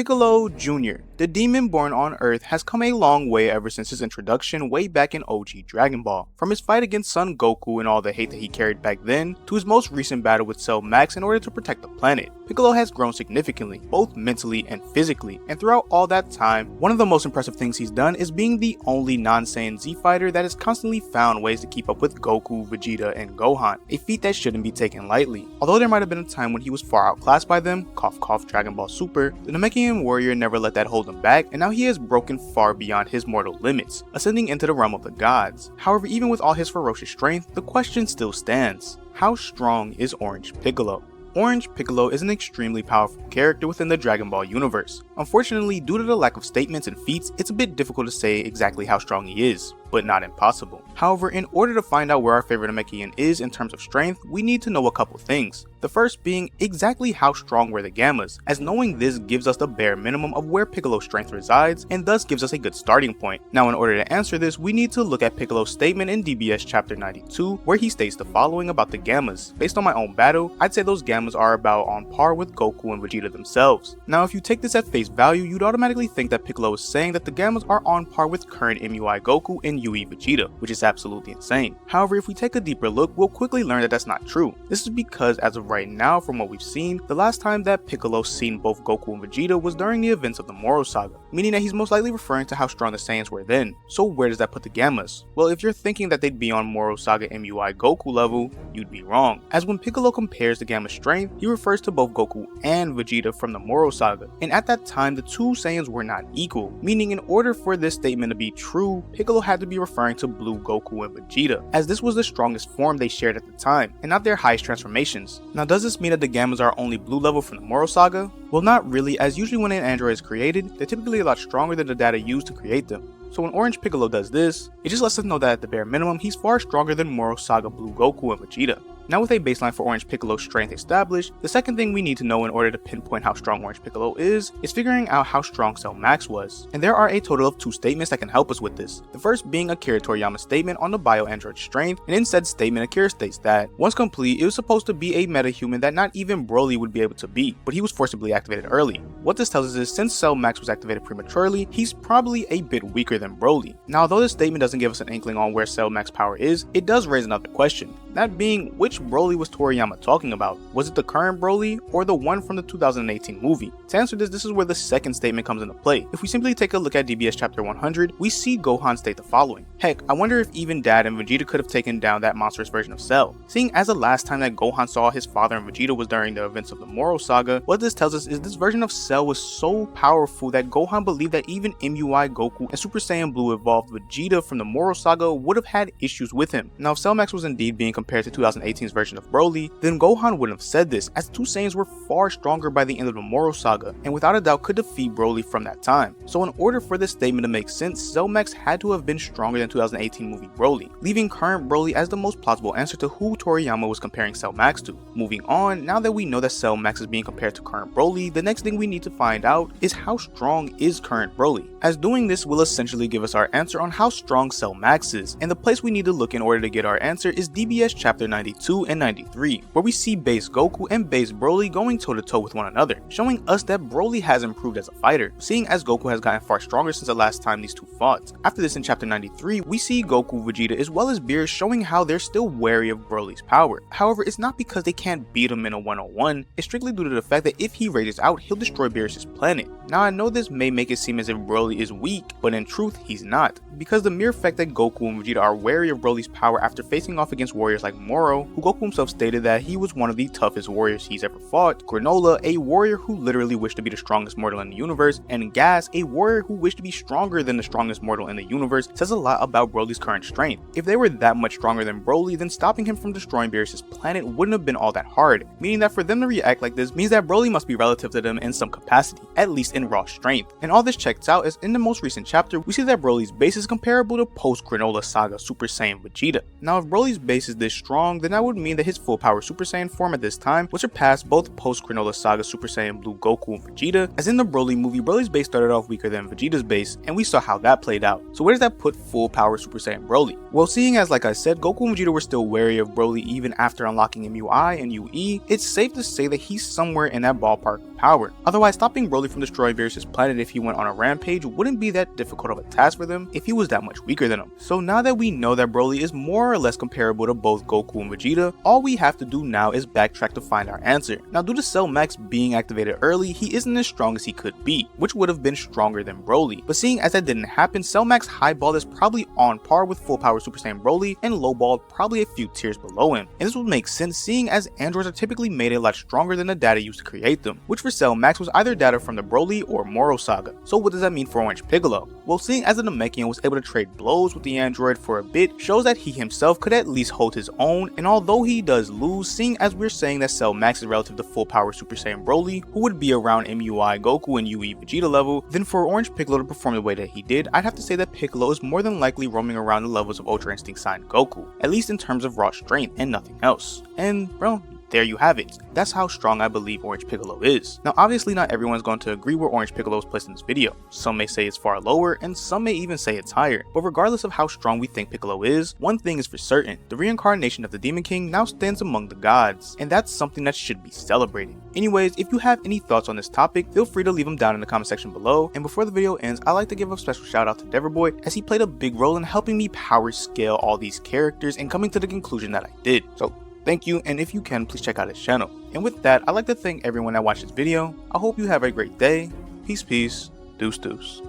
Piccolo Jr., the demon born on Earth, has come a long way ever since his introduction way back in OG Dragon Ball. From his fight against Son Goku and all the hate that he carried back then, to his most recent battle with Cell Max in order to protect the planet, Piccolo has grown significantly, both mentally and physically, and throughout all that time, one of the most impressive things he's done is being the only non-Saiyan Z fighter that has constantly found ways to keep up with Goku, Vegeta, and Gohan, a feat that shouldn't be taken lightly. Although there might have been a time when he was far outclassed by them, cough cough Dragon Ball Super, the Namekian warrior never let that hold him back, and now he has broken far beyond his mortal limits, ascending into the realm of the gods. However, even with all his ferocious strength, the question still stands: how strong is Orange Piccolo? Orange Piccolo is an extremely powerful character within the Dragon Ball universe. Unfortunately, due to the lack of statements and feats, it's a bit difficult to say exactly how strong he is, but not impossible. However, in order to find out where our favorite Namekian is in terms of strength, we need to know a couple things. The first being exactly how strong were the Gammas, as knowing this gives us the bare minimum of where Piccolo's strength resides and thus gives us a good starting point. Now, in order to answer this, we need to look at Piccolo's statement in DBS chapter 92, where he states the following about the Gammas. Based on my own battle, I'd say those Gammas are about on par with Goku and Vegeta themselves. Now, if you take this at face value, you'd automatically think that Piccolo is saying that the Gammas are on par with current MUI Goku and UE Vegeta, which is absolutely insane. However, if we take a deeper look, we'll quickly learn that that's not true. This is because, as of right now, from what we've seen, the last time that Piccolo seen both Goku and Vegeta was during the events of the Moro Saga, meaning that he's most likely referring to how strong the Saiyans were then. So where does that put the Gammas? Well, if you're thinking that they'd be on Moro Saga MUI Goku level, you'd be wrong, as when Piccolo compares the Gamma strength, he refers to both Goku and Vegeta from the Moro Saga, and at that time the two Saiyans were not equal, meaning in order for this statement to be true, Piccolo had to be referring to Blue Goku and Vegeta, as this was the strongest form they shared at the time, and not their highest transformations. Now, does this mean that the Gammas are only blue level from the Moro Saga? Well, not really, as usually when an android is created, they're typically a lot stronger than the data used to create them. So when Orange Piccolo does this, it just lets us know that at the bare minimum, he's far stronger than Moro Saga Blue Goku and Vegeta. Now, with a baseline for Orange Piccolo's strength established, the second thing we need to know in order to pinpoint how strong Orange Piccolo is figuring out how strong Cell Max was. And there are a total of 2 statements that can help us with this. The first being Akira Toriyama's statement on the bio-android's strength, and in said statement Akira states that, once complete, it was supposed to be a metahuman that not even Broly would be able to beat, but he was forcibly activated early. What this tells us is, since Cell Max was activated prematurely, he's probably a bit weaker than Broly. Now, although this statement doesn't give us an inkling on where Cell Max power is, it does raise another question. That being, which Broly was Toriyama talking about? Was it the current Broly, or the one from the 2018 movie? To answer this is where the second statement comes into play. If we simply take a look at DBS chapter 100, we see Gohan state the following: heck, I wonder if even Dad and Vegeta could have taken down that monstrous version of Cell. Seeing as the last time that Gohan saw his father and Vegeta was during the events of the Moro Saga, what this tells us is this version of Cell was so powerful that Gohan believed that even MUI Goku and Super Saiyan Blue evolved Vegeta from the Moro Saga would have had issues with him. Now, if Cell Max was indeed being compared to 2018's version of Broly, then Gohan wouldn't have said this, as the two Saiyans were far stronger by the end of the Moro Saga, and without a doubt could defeat Broly from that time. So in order for this statement to make sense, Cell Max had to have been stronger than 2018 movie Broly, leaving current Broly as the most plausible answer to who Toriyama was comparing Cell Max to. Moving on, now that we know that Cell Max is being compared to current Broly, the next thing we need to find out is how strong is current Broly, as doing this will essentially give us our answer on how strong Cell Max is, and the place we need to look in order to get our answer is DBS chapter 92 and 93, where we see base Goku and base Broly going toe to toe with one another, showing us that Broly has improved as a fighter, seeing as Goku has gotten far stronger since the last time these two fought. After this, in chapter 93, we see Goku, Vegeta, as well as Beerus showing how they're still wary of Broly's power. However, it's not because they can't beat him in a one-on-one, it's strictly due to the fact that if he rages out, he'll destroy Beerus' planet. Now, I know this may make it seem as if Broly is weak, but in truth, he's not, because the mere fact that Goku and Vegeta are wary of Broly's power after facing off against warriors like Moro, who Goku himself stated that he was one of the toughest warriors he's ever fought, Granola, a warrior who literally wished to be the strongest mortal in the universe, and Gas, a warrior who wished to be stronger than the strongest mortal in the universe, says a lot about Broly's current strength. If they were that much stronger than Broly, then stopping him from destroying Beerus' planet wouldn't have been all that hard, meaning that for them to react like this means that Broly must be relative to them in some capacity, at least in raw strength. And all this checks out as in the most recent chapter, we see that Broly's base is comparable to post-Granola Saga Super Saiyan Vegeta. Now, if Broly's base is this strong, then that would would mean that his full power Super Saiyan form at this time would surpass both post-Granola Saga Super Saiyan Blue Goku and Vegeta, as in the Broly movie, Broly's base started off weaker than Vegeta's base, and we saw how that played out. So where does that put full power Super Saiyan Broly? Well, seeing as, like I said, Goku and Vegeta were still wary of Broly even after unlocking MUI and UE, it's safe to say that he's somewhere in that ballpark of power. Otherwise, stopping Broly from destroying Varys' planet if he went on a rampage wouldn't be that difficult of a task for them if he was that much weaker than him. So now that we know that Broly is more or less comparable to both Goku and Vegeta, all we have to do now is backtrack to find our answer. Now, due to Cell Max being activated early, he isn't as strong as he could be, which would have been stronger than Broly. But seeing as that didn't happen, Cell Max highball is probably on par with full power Super Saiyan Broly, and lowball probably a few tiers below him. And this would make sense seeing as androids are typically made a lot stronger than the data used to create them, which for Cell Max was either data from the Broly or Moro Saga. So what does that mean for Orange Piccolo? Well, seeing as the Namekian was able to trade blows with the android for a bit shows that he himself could at least hold his own, and although he does lose, seeing as we're saying that Cell Max is relative to full power Super Saiyan Broly, who would be around MUI Goku and UE Vegeta level, then for Orange Piccolo to perform the way that he did, I'd have to say that Piccolo is more than likely roaming around the levels of Ultra Instinct Saiyan Goku, at least in terms of raw strength and nothing else. And bro, there you have it. That's how strong I believe Orange Piccolo is. Now obviously not everyone's going to agree where Orange Piccolo is placed in this video. Some may say it's far lower, and some may even say it's higher. But regardless of how strong we think Piccolo is, one thing is for certain: the reincarnation of the Demon King now stands among the gods, and that's something that should be celebrated. Anyways, if you have any thoughts on this topic, feel free to leave them down in the comment section below. And before the video ends, I'd like to give a special shout out to Deverboy, as he played a big role in helping me power scale all these characters and coming to the conclusion that I did. So thank you, and if you can, please check out his channel. And with that, I'd like to thank everyone that watched this video. I hope you have a great day. Peace, peace. Deuce, deuce.